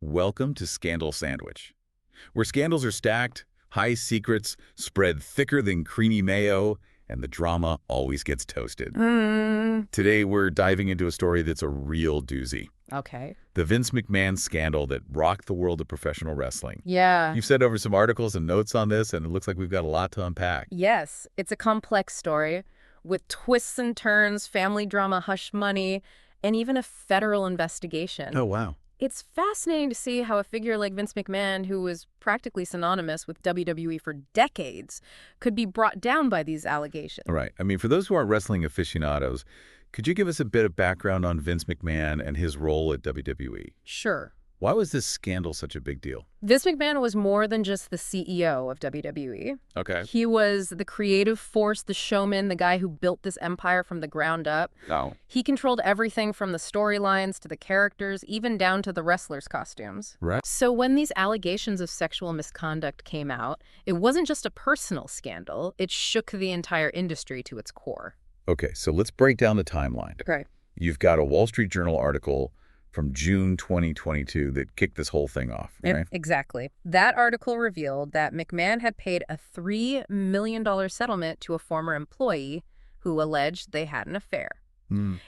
Welcome to Scandal Sandwich, where scandals are stacked, high secrets spread thicker than creamy mayo, and the drama always gets toasted. Today, we're diving into a story that's a real doozy. Okay. The Vince McMahon scandal that rocked the world of professional wrestling. Yeah. You've sent over some articles and notes on this, and it looks like we've got a lot to unpack. Yes, it's a complex story with twists and turns, family drama, hush money, and even a federal investigation. Oh, wow. It's fascinating to see how a figure like Vince McMahon, who was practically synonymous with WWE for decades, could be brought down by these allegations. All right. I mean, for those who aren't wrestling aficionados, could you give us a bit of background on Vince McMahon and his role at WWE? Sure. Why was this scandal such a big deal? Vince McMahon was more than just the CEO of WWE. Okay. He was the creative force, the showman, the guy who built this empire from the ground up. Oh. He controlled everything from the storylines to the characters, even down to the wrestlers' costumes. Right. So when these allegations of sexual misconduct came out, it wasn't just a personal scandal. It shook the entire industry to its core. Okay, so let's break down the timeline. Okay. You've got a Wall Street Journal article from June 2022 that kicked this whole thing off, right? Exactly. That article revealed that McMahon had paid a $3 million settlement to a former employee who alleged they had an affair.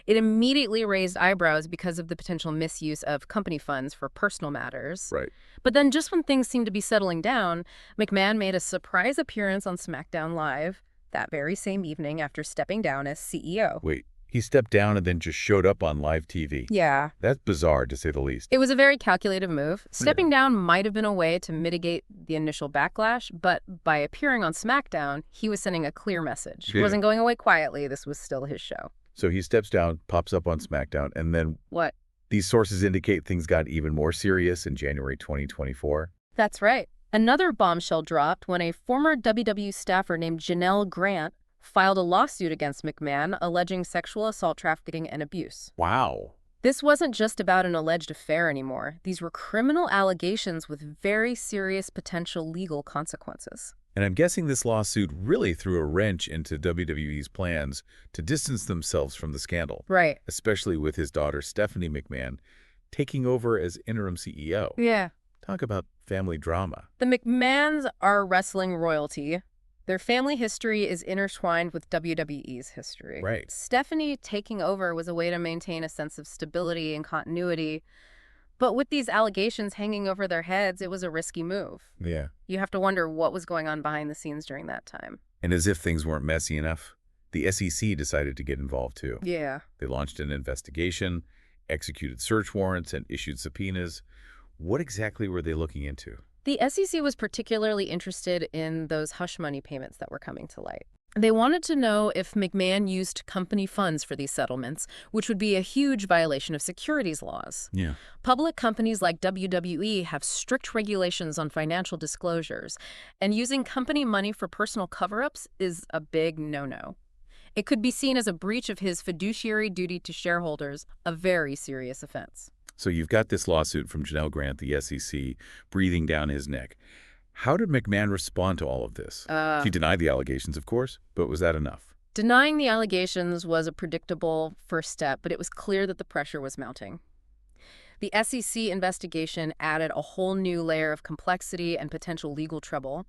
It immediately raised eyebrows because of the potential misuse of company funds for personal matters. Right. But then just when things seemed to be settling down, McMahon made a surprise appearance on SmackDown Live that very same evening after stepping down as CEO. Wait, he stepped down and then just showed up on live TV. Yeah. That's bizarre, to say the least. It was a very calculated move. Stepping down might have been a way to mitigate the initial backlash, but by appearing on SmackDown, he was sending a clear message. He Yeah. wasn't going away quietly. This was still his show. So he steps down, pops up on SmackDown, and then What? these sources indicate things got even more serious in January 2024. That's right. Another bombshell dropped when a former WWE staffer named Janelle Grant filed a lawsuit against McMahon alleging sexual assault, trafficking, and abuse. Wow. This wasn't just about an alleged affair anymore. These were criminal allegations with very serious potential legal consequences. And I'm guessing this lawsuit really threw a wrench into WWE's plans to distance themselves from the scandal, Right. especially with his daughter Stephanie McMahon taking over as interim CEO. Yeah. Talk about family drama. The McMahons are wrestling royalty. Their family history is intertwined with WWE's history. Right. Stephanie taking over was a way to maintain a sense of stability and continuity. But with these allegations hanging over their heads, it was a risky move. Yeah. You have to wonder what was going on behind the scenes during that time. And as if things weren't messy enough, the SEC decided to get involved too. Yeah. They launched an investigation, executed search warrants, and issued subpoenas. What exactly were they looking into? The SEC was particularly interested in those hush money payments that were coming to light. They wanted to know if McMahon used company funds for these settlements, which would be a huge violation of securities laws. Yeah. Public companies like WWE have strict regulations on financial disclosures, and using company money for personal cover-ups is a big no-no. It could be seen as a breach of his fiduciary duty to shareholders, a very serious offense. So you've got this lawsuit from Janelle Grant, the SEC, breathing down his neck. How did McMahon respond to all of this? He denied the allegations, of course, but was that enough? Denying the allegations was a predictable first step, but it was clear that the pressure was mounting. The SEC investigation added a whole new layer of complexity and potential legal trouble.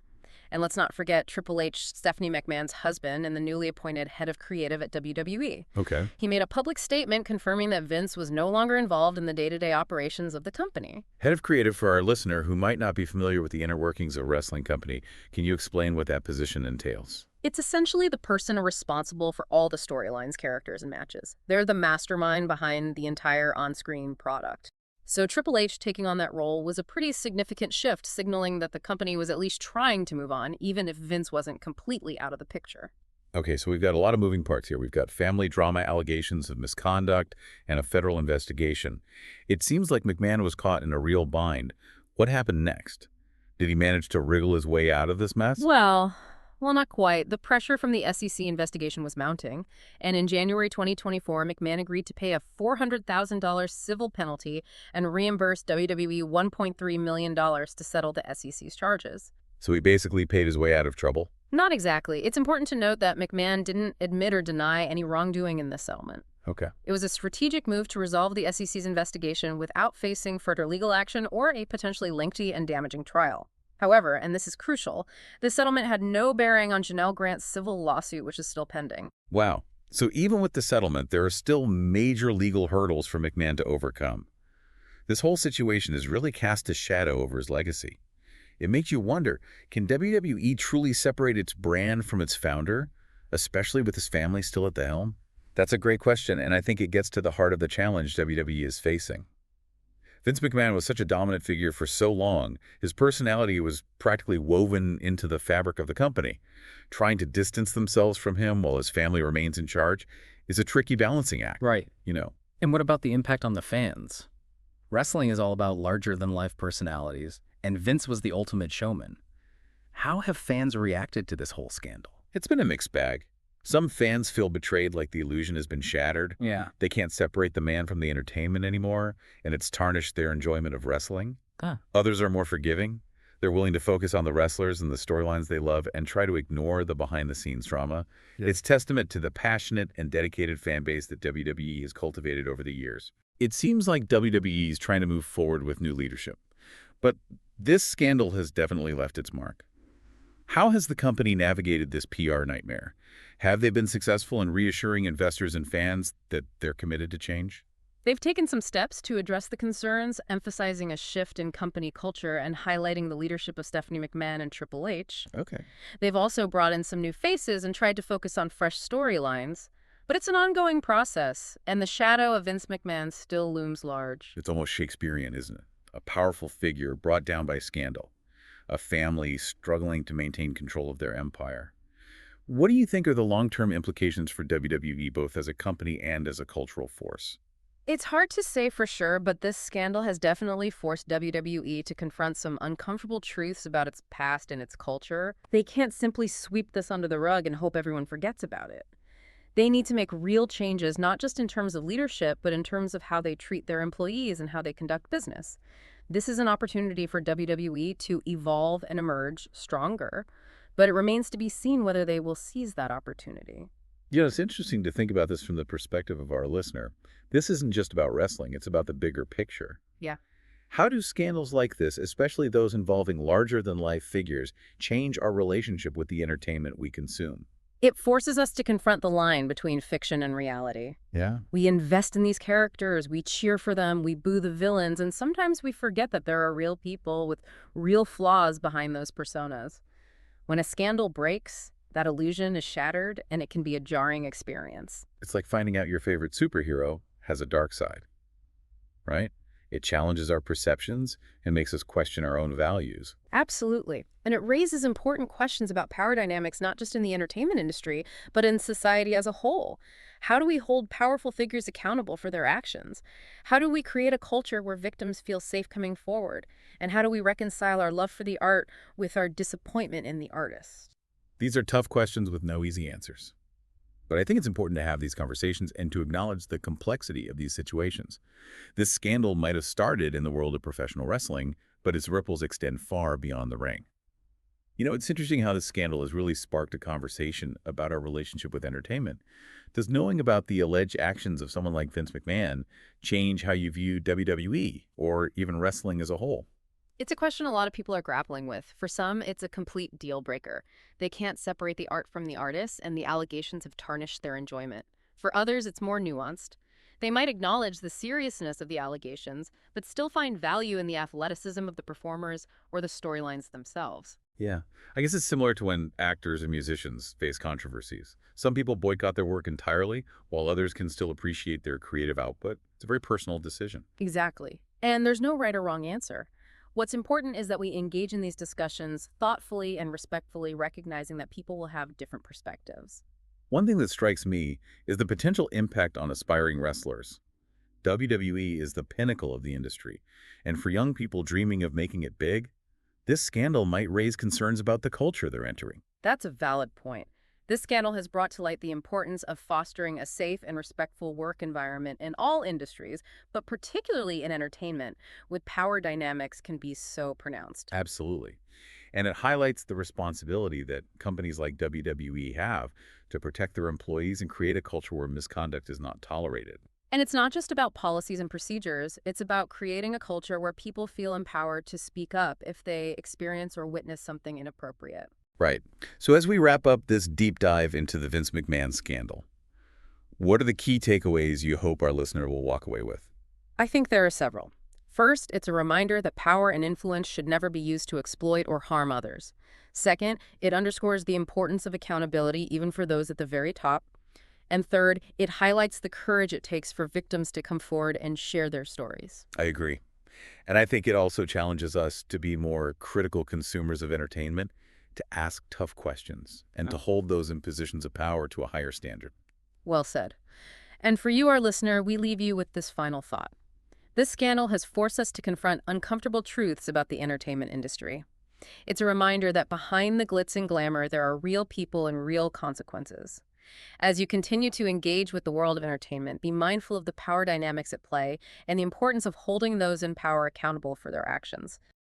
And let's not forget Triple H, Stephanie McMahon's husband, and the newly appointed head of creative at WWE. Okay. He made a public statement confirming that Vince was no longer involved in the day-to-day operations of the company. Head of creative, for our listener who might not be familiar with the inner workings of a wrestling company, can you explain what that position entails? It's essentially the person responsible for all the storylines, characters, and matches. They're the mastermind behind the entire on-screen product. So Triple H taking on that role was a pretty significant shift, signaling that the company was at least trying to move on, even if Vince wasn't completely out of the picture. Okay, so we've got a lot of moving parts here. We've got family drama allegations of misconduct and a federal investigation. It seems like McMahon was caught in a real bind. What happened next? Did he manage to wriggle his way out of this mess? Well, not quite. The pressure from the SEC investigation was mounting, and in January 2024, McMahon agreed to pay a $400,000 civil penalty and reimburse WWE $1.3 million to settle the SEC's charges. So he basically paid his way out of trouble? Not exactly. It's important to note that McMahon didn't admit or deny any wrongdoing in this settlement. Okay. It was a strategic move to resolve the SEC's investigation without facing further legal action or a potentially lengthy and damaging trial. However, and this is crucial, this settlement had no bearing on Janelle Grant's civil lawsuit, which is still pending. Wow. So even with the settlement, there are still major legal hurdles for McMahon to overcome. This whole situation has really cast a shadow over his legacy. It makes you wonder, can WWE truly separate its brand from its founder, especially with his family still at the helm? That's a great question, and I think it gets to the heart of the challenge WWE is facing. Vince McMahon was such a dominant figure for so long, his personality was practically woven into the fabric of the company. Trying to distance themselves from him while his family remains in charge is a tricky balancing act. Right. You know, And what about the impact on the fans? Wrestling is all about larger-than-life personalities, and Vince was the ultimate showman. How have fans reacted to this whole scandal? it's been a mixed bag. Some fans feel betrayed, like the illusion has been shattered. Yeah. They can't separate the man from the entertainment anymore, and it's tarnished their enjoyment of wrestling. Others are more forgiving. They're willing to focus on the wrestlers and the storylines they love and try to ignore the behind-the-scenes drama. Yeah. It's testament to the passionate and dedicated fan base that WWE has cultivated over the years. It seems like WWE is trying to move forward with new leadership. But this scandal has definitely left its mark. How has the company navigated this PR nightmare? Have they been successful in reassuring investors and fans that they're committed to change? They've taken some steps to address the concerns, emphasizing a shift in company culture and highlighting the leadership of Stephanie McMahon and Triple H. Okay. They've also brought in some new faces and tried to focus on fresh storylines. But it's an ongoing process, and the shadow of Vince McMahon still looms large. It's almost Shakespearean, isn't it? A powerful figure brought down by scandal. A family struggling to maintain control of their empire. What do you think are the long-term implications for WWE, both as a company and as a cultural force? It's hard to say for sure, but this scandal has definitely forced WWE to confront some uncomfortable truths about its past and its culture. They can't simply sweep this under the rug and hope everyone forgets about it. They need to make real changes, not just in terms of leadership, but in terms of how they treat their employees and how they conduct business. This is an opportunity for WWE to evolve and emerge stronger, but it remains to be seen whether they will seize that opportunity. You know, it's interesting to think about this from the perspective of our listener. This isn't just about wrestling, it's about the bigger picture. Yeah. How do scandals like this, especially those involving larger-than-life figures, change our relationship with the entertainment we consume? It forces us to confront the line between fiction and reality. Yeah. We invest in these characters, we cheer for them, we boo the villains, and sometimes we forget that there are real people with real flaws behind those personas. When a scandal breaks, that illusion is shattered, and it can be a jarring experience. It's like finding out your favorite superhero has a dark side, right? It challenges our perceptions and makes us question our own values. Absolutely. And it raises important questions about power dynamics, not just in the entertainment industry, but in society as a whole. How do we hold powerful figures accountable for their actions? How do we create a culture where victims feel safe coming forward? And how do we reconcile our love for the art with our disappointment in the artist? These are tough questions with no easy answers. But I think it's important to have these conversations and to acknowledge the complexity of these situations. This scandal might have started in the world of professional wrestling, but its ripples extend far beyond the ring. You know, it's interesting how this scandal has really sparked a conversation about our relationship with entertainment. Does knowing about the alleged actions of someone like Vince McMahon change how you view WWE or even wrestling as a whole? It's a question a lot of people are grappling with. For some, it's a complete deal breaker. They can't separate the art from the artist, and the allegations have tarnished their enjoyment. For others, it's more nuanced. They might acknowledge the seriousness of the allegations, but still find value in the athleticism of the performers or the storylines themselves. Yeah, I guess it's similar to when actors and musicians face controversies. Some people boycott their work entirely, while others can still appreciate their creative output. It's a very personal decision. Exactly. And there's no right or wrong answer. What's important is that we engage in these discussions thoughtfully and respectfully, recognizing that people will have different perspectives. One thing that strikes me is the potential impact on aspiring wrestlers. WWE is the pinnacle of the industry, and for young people dreaming of making it big, this scandal might raise concerns about the culture they're entering. That's a valid point. This scandal has brought to light the importance of fostering a safe and respectful work environment in all industries, but particularly in entertainment, with power dynamics can be so pronounced. Absolutely. And it highlights the responsibility that companies like WWE have to protect their employees and create a culture where misconduct is not tolerated. And it's not just about policies and procedures, it's about creating a culture where people feel empowered to speak up if they experience or witness something inappropriate. Right. So as we wrap up this deep dive into the Vince McMahon scandal, what are the key takeaways you hope our listener will walk away with? I think there are several. First, it's a reminder that power and influence should never be used to exploit or harm others. Second, it underscores the importance of accountability even for those at the very top. And third, it highlights the courage it takes for victims to come forward and share their stories. I agree. And I think it also challenges us to be more critical consumers of entertainment, to ask tough questions, and to hold those in positions of power to a higher standard. Well said. And for you, our listener, we leave you with this final thought. This scandal has forced us to confront uncomfortable truths about the entertainment industry. It's a reminder that behind the glitz and glamour, there are real people and real consequences. As you continue to engage with the world of entertainment, be mindful of the power dynamics at play and the importance of holding those in power accountable for their actions.